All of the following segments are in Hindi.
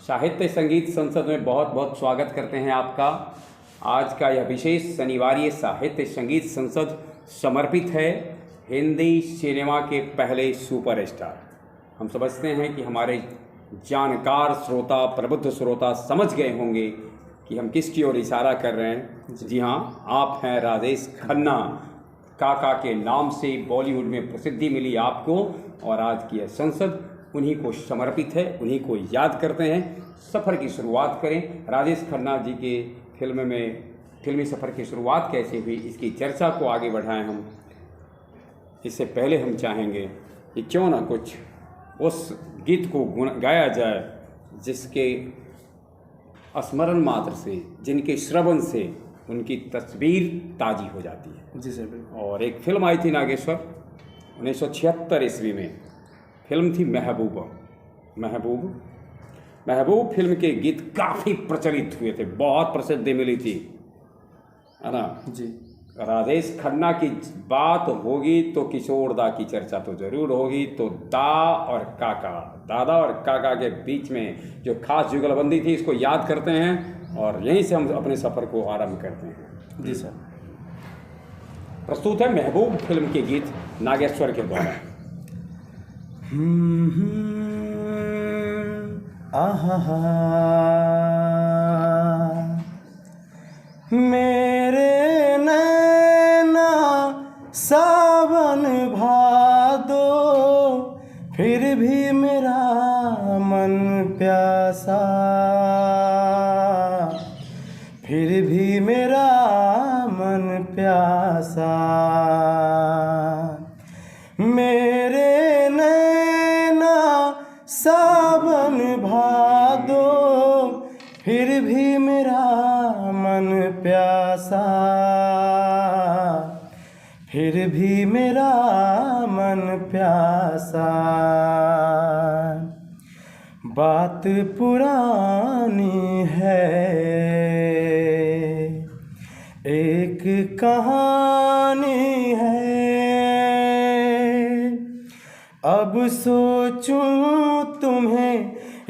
साहित्य संगीत संसद में बहुत बहुत स्वागत करते हैं आपका। आज का यह विशेष शनिवारीय साहित्य संगीत संसद समर्पित है हिंदी सिनेमा के पहले सुपरस्टार। हम समझते हैं कि हमारे जानकार श्रोता, प्रबुद्ध श्रोता समझ गए होंगे कि हम किसकी ओर इशारा कर रहे हैं। जी हाँ, आप हैं राजेश खन्ना। काका के नाम से बॉलीवुड में प्रसिद्धि मिली आपको, और आज की यह संसद उन्हीं को समर्पित है, उन्हीं को याद करते हैं। सफ़र की शुरुआत करें। राजेश खन्ना जी के फिल्मी सफ़र की शुरुआत कैसे हुई, इसकी चर्चा को आगे बढ़ाएं हम। इससे पहले हम चाहेंगे कि क्यों ना कुछ उस गीत को गाया जाए जिसके स्मरण मात्र से, जिनके श्रवण से उनकी तस्वीर ताज़ी हो जाती है। जी सर, बिल्कुल। और एक फिल्म आई थी नागेश्वर 1976 ईस्वी में। फिल्म थी महबूब फिल्म के गीत काफ़ी प्रचलित हुए थे, बहुत प्रसिद्धि मिली थी, है ना जी। राजेश खन्ना की बात होगी तो किशोर दा की चर्चा तो ज़रूर होगी। तो दादा और काका के बीच में जो खास जुगलबंदी थी, इसको याद करते हैं और यहीं से हम अपने सफ़र को आरंभ करते हैं। जी सर। प्रस्तुत है महबूब फिल्म के गीत नागेश्वर के द्वारा। आहा मेरे नैना सावन भादो, फिर भी मेरा मन प्यासा, फिर भी मेरा मन प्यासा। मेरे नैना सावन भादो, फिर भी मेरा मन प्यासा, फिर भी मेरा मन प्यासा। बात पुरानी है, एक कहानी है, अब सोचूं तुम्हें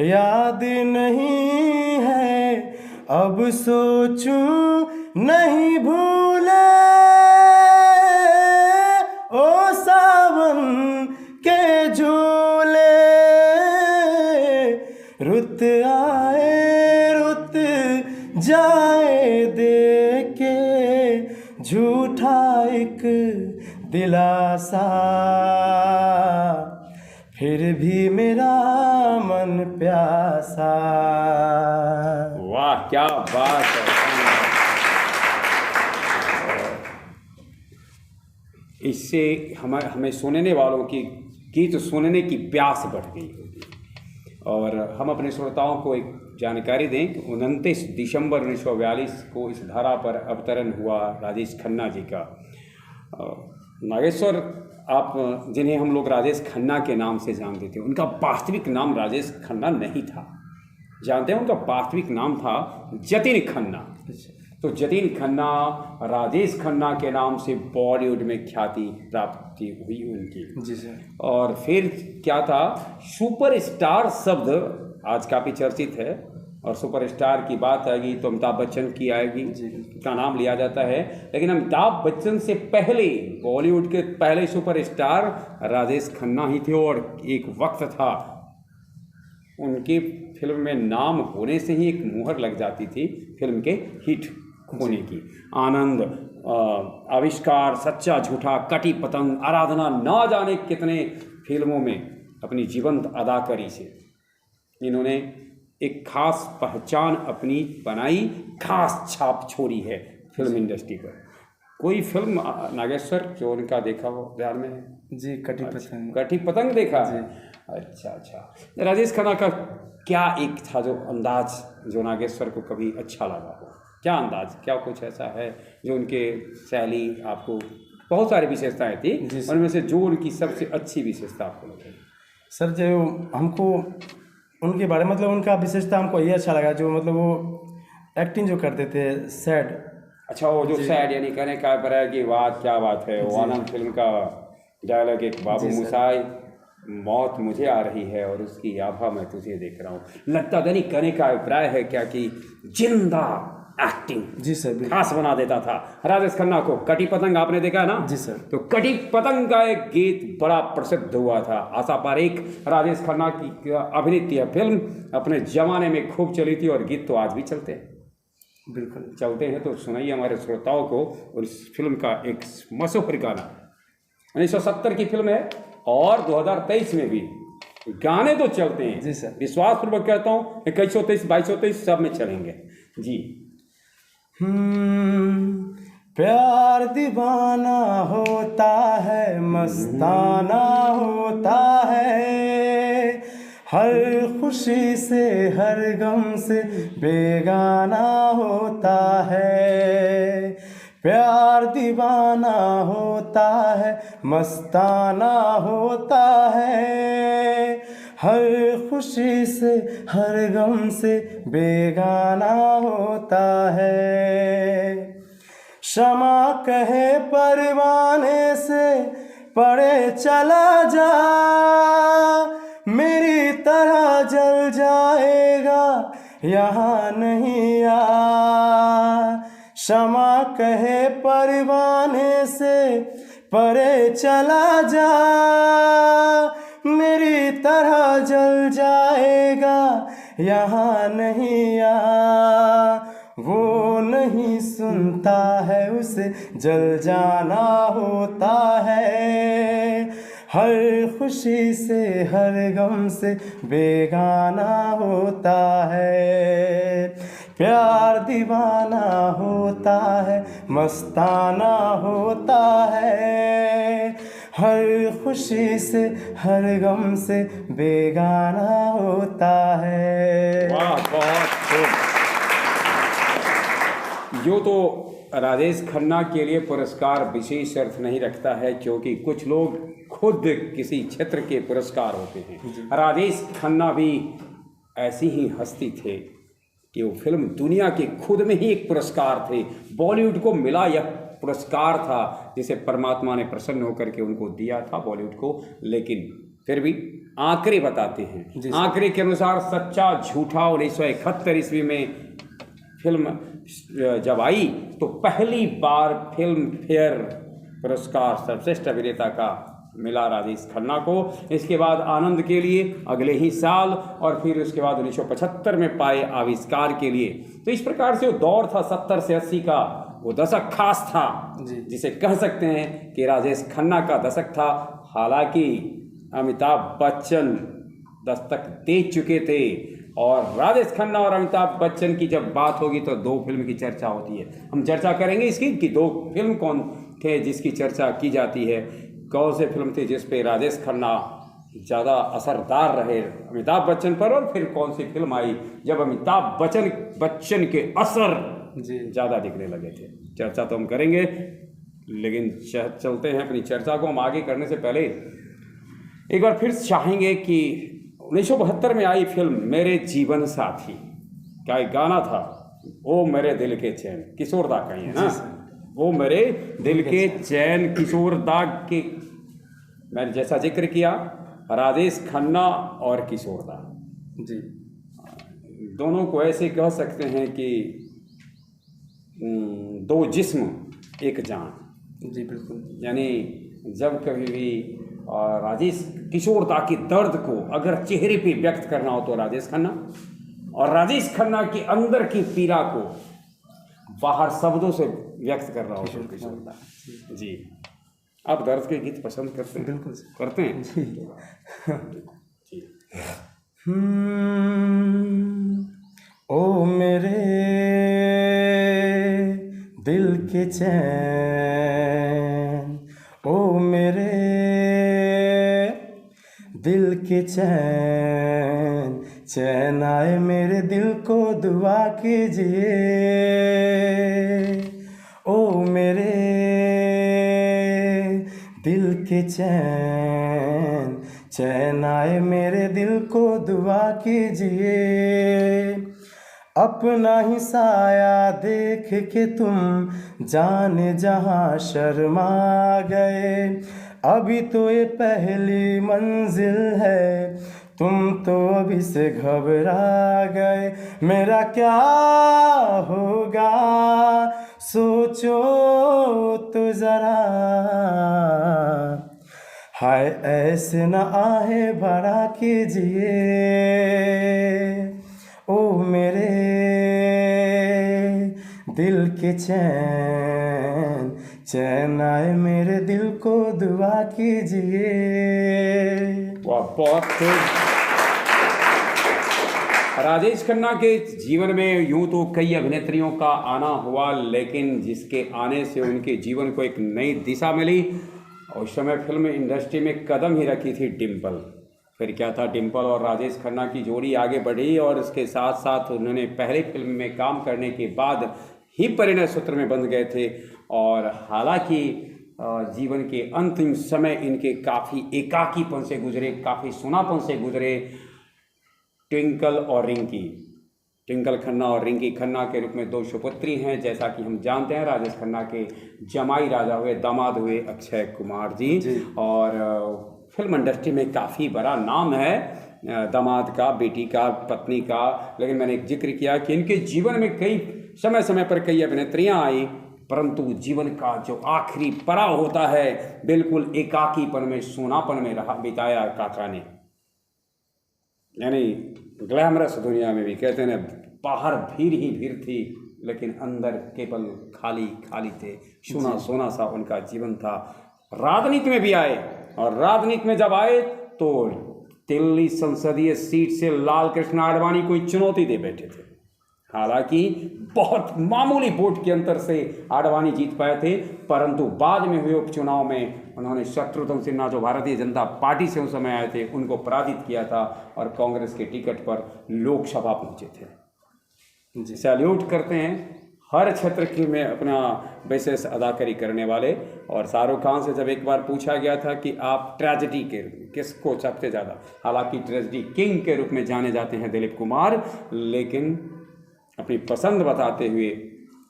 याद नहीं है, अब सोचूं नहीं भूले। ओ सावन के झूले, रुत आए रुत जाए देके झूठा एक दिलासा, फिर भी मेरा मन प्यासा। वाह, क्या बात है। इससे हमें सुनने वालों की गीत सुनने की प्यास बढ़ गई होगी। और हम अपने श्रोताओं को एक जानकारी दें कि 29 दिसंबर 1942 को इस धारा पर अवतरण हुआ राजेश खन्ना जी का। नागेश्वर, आप जिन्हें हम लोग राजेश खन्ना के नाम से जानते थे, उनका वास्तविक नाम राजेश खन्ना नहीं था, जानते हैं? उनका वास्तविक नाम था जतिन खन्ना। तो जतिन खन्ना राजेश खन्ना के नाम से बॉलीवुड में ख्याति प्राप्ति हुई उनकी। जी सर। और फिर क्या था, सुपरस्टार शब्द आज काफ़ी चर्चित है, और सुपरस्टार की बात आएगी तो अमिताभ बच्चन की आएगी, का नाम लिया जाता है। लेकिन अमिताभ बच्चन से पहले बॉलीवुड के पहले सुपरस्टार राजेश खन्ना ही थे। और एक वक्त था उनकी फिल्म में नाम होने से ही एक मुहर लग जाती थी फिल्म के हिट होने की। आनंद, आविष्कार, सच्चा झूठा, कटी पतंग, आराधना, ना जाने कितने फिल्मों में अपनी जीवंत अदाकारी से इन्होंने एक खास पहचान अपनी बनाई, खास छाप छोड़ी है फिल्म इंडस्ट्री पर। कोई फिल्म नागेश्वर जो उनका देखा हो ध्यान में है? जी, कटी पतंग। कटी पतंग देखा है? अच्छा। राजेश खन्ना का क्या एक था जो अंदाज जो नागेश्वर को कभी अच्छा लगा हो? क्या अंदाज, क्या कुछ ऐसा है जो उनके शैली आपको, बहुत सारी विशेषताएं थी, उनमें से जो उनकी सबसे अच्छी विशेषता आपको लगी? सर, जो हमको उनके बारे में उनका विशेषता हमको ये अच्छा लगा, जो वो एक्टिंग जो करते थे सैड। अच्छा, वो जो सैड, यानी कहने का है कि वाह क्या बात है। वो आनंद फिल्म का डायलॉग एक बाबू मुसाई मौत मुझे आ रही है और उसकी आभा मैं तुझे देख रहा हूँ। लगता तो नहीं, कहने का अभिप्राय है क्या कि जिंदा एक्टिंग जी सर, बिल्कुल। खास बना देता था राजेश खन्ना को। कटी पतंग आपने देखा है ना? जी सर। तो कटी पतंग का एक गीत बड़ा प्रसिद्ध हुआ था। आशा पारेख राजेश खन्ना की अभिनीत यह फिल्म अपने जमाने में खूब चली थी और गीत तो आज भी चलते हैं। बिल्कुल चलते हैं तो सुनाइए हमारे श्रोताओं को और इस फिल्म का एक मशहूर गाना। 1970 की फिल्म है और 2023 में भी गाने तो चलते हैं। जी सर। विश्वास पूर्वक कहता हूँ 2123, 2223 सब में चलेंगे जी। प्यार दीवाना होता है, मस्ताना होता है, हर खुशी से हर गम से बेगाना होता है। प्यार दीवाना होता है, मस्ताना होता है, हर खुशी से हर गम से बेगाना होता है। क्षमा कहे परवाने से पड़े चला जा, मेरी तरह जल जाएगा यहाँ नहीं आ। क्षमा कहे परवाने से पड़े चला जा, मेरी तरह जल जाएगा यहाँ नहीं आ। वो नहीं सुनता है उसे जल जाना होता है, हर खुशी से हर गम से बेगाना होता है। प्यार दीवाना होता है, मस्ताना होता है, हर खुशी से हर गम से बेगाना होता है। वाह, बहुत खूब। जो तो राजेश खन्ना के लिए पुरस्कार विशेष अर्थ नहीं रखता है, क्योंकि कुछ लोग खुद किसी क्षेत्र के पुरस्कार होते हैं। राजेश खन्ना भी ऐसी ही हस्ती थे कि वो फिल्म दुनिया के खुद में ही एक पुरस्कार थे। बॉलीवुड को मिला यह पुरस्कार था जिसे परमात्मा ने प्रसन्न होकर के उनको दिया था बॉलीवुड को। लेकिन फिर भी आंकड़े बताते हैं, आंकड़े के अनुसार सच्चा झूठा 1971 ईस्वी में फिल्म जब आई तो पहली बार फिल्म फेयर पुरस्कार सर्वश्रेष्ठ अभिनेता का मिला राजेश खन्ना को। इसके बाद आनंद के लिए अगले ही साल और फिर उसके बाद 1975 में पाए आविष्कार के लिए। तो इस प्रकार से वो दौर था 70 से 80 का, वो दशक खास था जिसे कह सकते हैं कि राजेश खन्ना का दशक था। हालांकि अमिताभ बच्चन दस्तक दे चुके थे और राजेश खन्ना और अमिताभ बच्चन की जब बात होगी तो दो फिल्म की चर्चा होती है। हम चर्चा करेंगे इसकी कि दो फिल्म कौन थे जिसकी चर्चा की जाती है, कौन से फिल्म थे जिस पे राजेश खन्ना ज़्यादा असरदार रहे अमिताभ बच्चन पर, और फिर कौन सी फिल्म आई जब अमिताभ बच्चन के असर ज़्यादा दिखने लगे थे। चर्चा तो हम करेंगे, लेकिन चलते हैं अपनी चर्चा को। हम आगे करने से पहले एक बार फिर चाहेंगे कि 1972 में आई फिल्म मेरे जीवन साथी का एक गाना था, ओ मेरे दिल के चैन, किशोर दा का ही है ना, वो मेरे दिल के चैन किशोर दा के। मैंने जैसा जिक्र किया राजेश खन्ना और किशोर दा जी, दोनों को ऐसे कह सकते हैं कि दो जिस्म एक जान। जी बिल्कुल। यानी जब कभी भी राजेश किशोर दा के दर्द को अगर चेहरे पे व्यक्त करना हो तो राजेश खन्ना, और राजेश खन्ना के अंदर की पीड़ा को बाहर शब्दों से व्यक्त कर रहा हो तो किशोर दा जी। आप दर्द के गीत पसंद करते हैं? बिल्कुल करते हैं जी। ओ मेरे दिल के चैन, ओ मेरे दिल के चैन, चैन आए मेरे दिल को दुआ कीजिए। ओ मेरे दिल के चैन, चैन आए मेरे दिल को दुआ कीजिए। अपना ही साया देख के तुम जाने जहाँ शर्मा गए, अभी तो ये पहली मंजिल है, तुम तो अभी से घबरा गए, मेरा क्या होगा सोचो तो जरा। हाय ऐसे न आहे भरा कीजिए ओ मेरे दिल के चैन, चैन आए मेरे दिल को दुआ कीजिए। वाह, बहुत खूब। राजेश खन्ना के जीवन में यूं तो कई अभिनेत्रियों का आना हुआ, लेकिन जिसके आने से उनके जीवन को एक नई दिशा मिली, उस समय फिल्म इंडस्ट्री में कदम ही रखी थी डिम्पल। फिर क्या था, डिम्पल और राजेश खन्ना की जोड़ी आगे बढ़ी और इसके साथ साथ उन्होंने पहले फिल्म में काम करने के बाद ही परिणय सूत्र में बंध गए थे। और हालांकि जीवन के अंतिम समय इनके काफ़ी एकाकीपन से गुजरे, काफ़ी सुनापन से गुजरे। ट्विंकल और रिंकी, ट्विंकल खन्ना और रिंकी खन्ना के रूप में दो सुपुत्री हैं। जैसा कि हम जानते हैं, राजेश खन्ना के जमाई राजा हुए, दामाद हुए अक्षय कुमार जी। और फिल्म इंडस्ट्री में काफ़ी बड़ा नाम है दामाद का, बेटी का, पत्नी का। लेकिन मैंने एक जिक्र किया कि इनके जीवन में कई समय समय पर कई अभिनेत्रियां आई, परंतु जीवन का जो आखिरी पड़ाव होता है बिल्कुल एकाकीपन में, सोनापन में रहा बिताया काका ने। यानी ग्लैमरस दुनिया में भी कहते हैं ना, बाहर भीड़ ही भीड़ थी लेकिन अंदर केवल खाली खाली थे, सोना सोना सा उनका जीवन था। राजनीति में भी आए, और राजनीति में जब आए तो दिल्ली संसदीय सीट से लाल कृष्ण आडवाणी कोई चुनौती दे बैठे थे। हालांकि बहुत मामूली वोट के अंतर से आडवाणी जीत पाए थे, परंतु बाद में हुए उपचुनाव में उन्होंने शत्रुघ्न सिन्हा, जो भारतीय जनता पार्टी से उस समय आए थे, उनको पराजित किया था और कांग्रेस के टिकट पर लोकसभा पहुंचे थे। जी, सैल्यूट करते हैं हर क्षेत्र की में अपना विशेष अदाकारी करने वाले। और शाहरुख खान से जब एक बार पूछा गया था कि आप ट्रेजेडी के किसको सबसे ज़्यादा, हालांकि ट्रेजेडी किंग के रूप में जाने जाते हैं दिलीप कुमार, लेकिन अपनी पसंद बताते हुए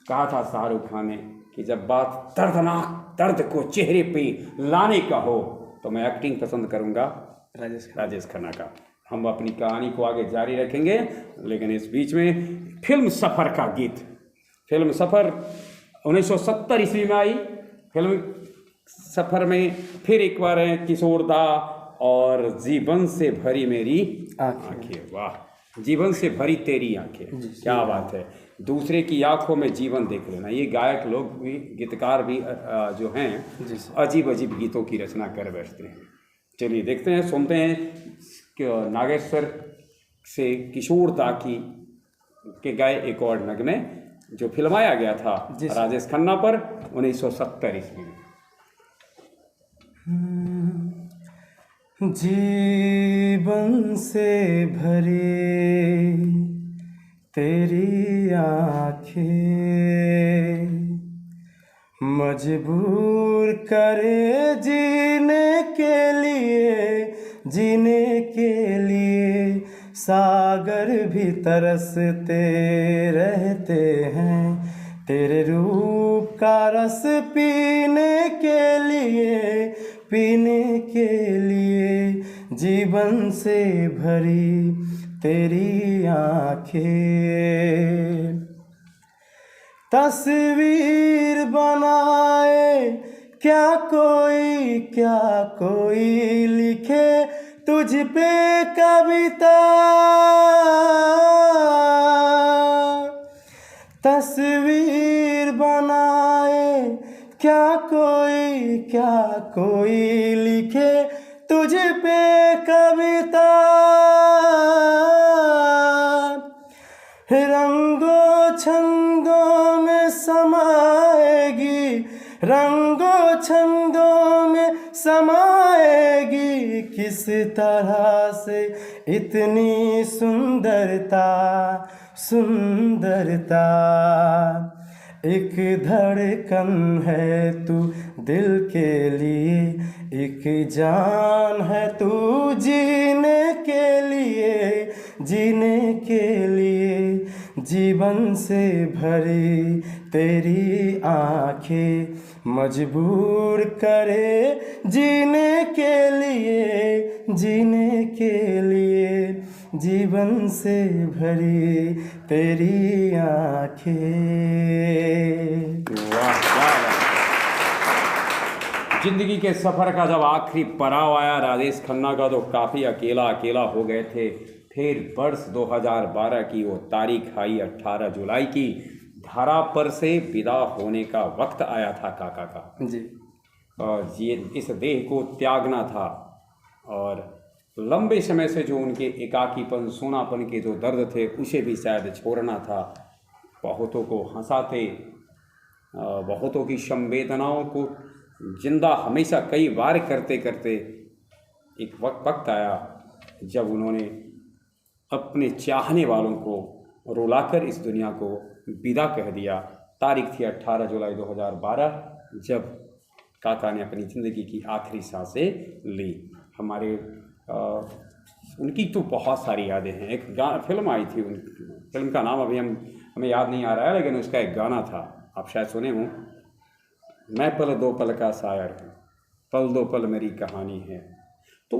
कहा था शाहरुख खान ने कि जब बात दर्दनाक दर्द को चेहरे पे लाने का हो तो मैं एक्टिंग पसंद करूंगा राजेश खन्ना का। हम अपनी कहानी को आगे जारी रखेंगे, लेकिन इस बीच में फिल्म सफ़र का गीत। फिल्म सफ़र 1970 ईस्वी में आई। फिल्म सफ़र में फिर एक बार है किशोर दा और जीवन से भरी मेरी आंखें। वाह, जीवन से भरी तेरी आंखें, क्या बात है। दूसरे की आंखों में जीवन देख लेना। ये गायक लोग भी, गीतकार भी जो हैं, अजीब अजीब गीतों की रचना कर बैठते हैं। चलिए देखते हैं, सुनते हैं नागेश्वर से किशोर दा की के गाए एक और नगमे जो फिल्माया गया था राजेश खन्ना पर 1970 ईस्वी में। जीवन से भरी तेरी आँखें मजबूर करे जीने के लिए सागर भी तरसते रहते हैं तेरे रूप का रस पीने के लिए जीवन से भरी तेरी आँखें। तस्वीर बनाए क्या कोई लिखे तुझ पे कविता। तस्वीर बनाए क्या कोई लिखे तुझ पे कविता। रंगों छंदों में समाएगी, रंगों छंदों में समाएगी किस तरह से इतनी सुंदरता। एक धड़कन है तू दिल के लिए, एक जान है तू जीने के लिए। जीने के लिए। जीवन से भरी तेरी आंखें मजबूर करे जीने के लिए, जीने के लिए। जीवन से भरी तेरी आंखें। वाह वाह। जिंदगी के सफ़र का जब आखिरी पड़ाव आया राजेश खन्ना का, तो काफ़ी अकेला अकेला हो गए थे। फिर वर्ष 2012 की वो तारीख आई, 18 जुलाई की। धरा पर से विदा होने का वक्त आया था काका का जी। और ये इस देह को त्यागना था। और लंबे समय से जो उनके एकाकीपन, सोनापन के जो दर्द थे, उसे भी शायद छोड़ना था। बहुतों को हंसाते, बहुतों की संवेदनाओं को जिंदा हमेशा कई बार करते करते एक वक्त आया जब उन्होंने अपने चाहने वालों को रुलाकर इस दुनिया को विदा कह दिया। तारीख थी 18 जुलाई 2012, जब काका ने अपनी ज़िंदगी की आखिरी सांसें ली। हमारे उनकी तो बहुत सारी यादें हैं। एक फिल्म आई थी, उन फिल्म का नाम अभी हमें याद नहीं आ रहा है, लेकिन उसका एक गाना था, आप शायद सुने हों। मैं पल दो पल का शायर हूँ, पल दो पल मेरी कहानी है। तो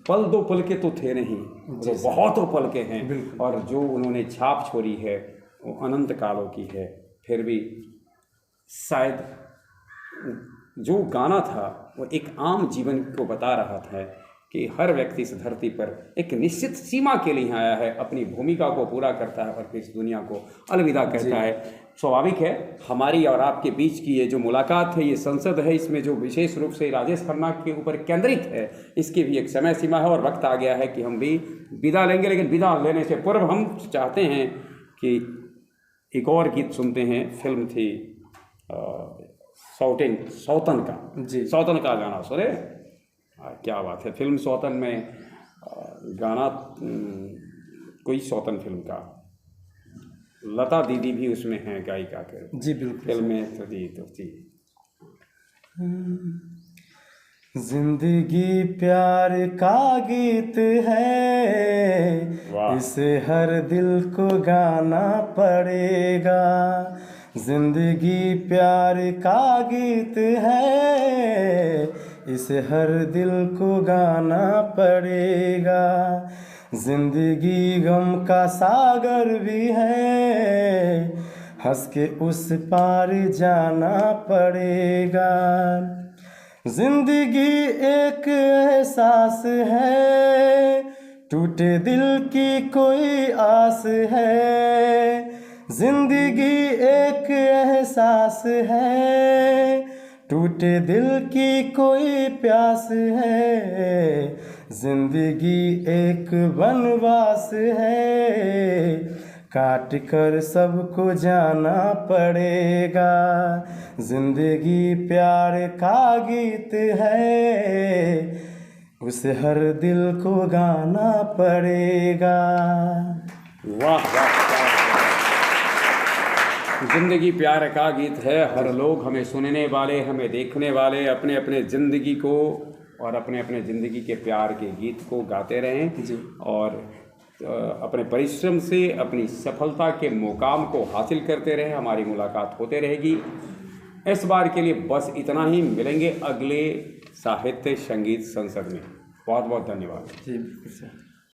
पल दो पल के तो थे नहीं, वो बहुतों पल के हैं। और जो उन्होंने छाप छोड़ी है वो अनंत कालों की है। फिर भी शायद जो गाना था वो एक आम जीवन को बता रहा था कि हर व्यक्ति इस धरती पर एक निश्चित सीमा के लिए आया है, अपनी भूमिका को पूरा करता है और फिर इस दुनिया को अलविदा कहता है। स्वाभाविक है हमारी और आपके बीच की ये जो मुलाकात है, ये संसद है, इसमें जो विशेष रूप से राजेश खन्ना के ऊपर केंद्रित है, इसकी भी एक समय सीमा है और वक्त आ गया है कि हम भी विदा लेंगे। लेकिन विदा लेने से पूर्व हम चाहते हैं कि एक और गीत सुनते हैं। फिल्म थी सौतन का, जी। सौतन का गाना सुने। क्या बात है। फिल्म सौतन में गाना कोई सौतन फिल्म का, लता दीदी भी उसमें हैं गायिका के। जी बिल्कुल। फिल्म में तो जी। जिंदगी प्यार का गीत है, इसे हर दिल को गाना पड़ेगा। जिंदगी प्यार का गीत है, इसे हर दिल को गाना पड़ेगा। जिंदगी गम का सागर भी है, हंस के उस पार जाना पड़ेगा। जिंदगी एक एहसास है, टूटे दिल की कोई आस है। जिंदगी एक एहसास है, टूटे दिल की कोई प्यास है। जिंदगी एक वनवास है, काट कर सबको जाना पड़ेगा। जिंदगी प्यार का गीत है, उसे हर दिल को गाना पड़ेगा। वाह वाह। जिंदगी प्यार का गीत है, हर लोग, हमें सुनने वाले, हमें देखने वाले अपने अपने ज़िंदगी को और अपने अपने ज़िंदगी के प्यार के गीत को गाते रहें जी। और अपने परिश्रम से अपनी सफलता के मुकाम को हासिल करते रहें। हमारी मुलाकात होते रहेगी। इस बार के लिए बस इतना ही। मिलेंगे अगले साहित्य संगीत संसद में। बहुत बहुत धन्यवाद। जी बिल्कुल सर।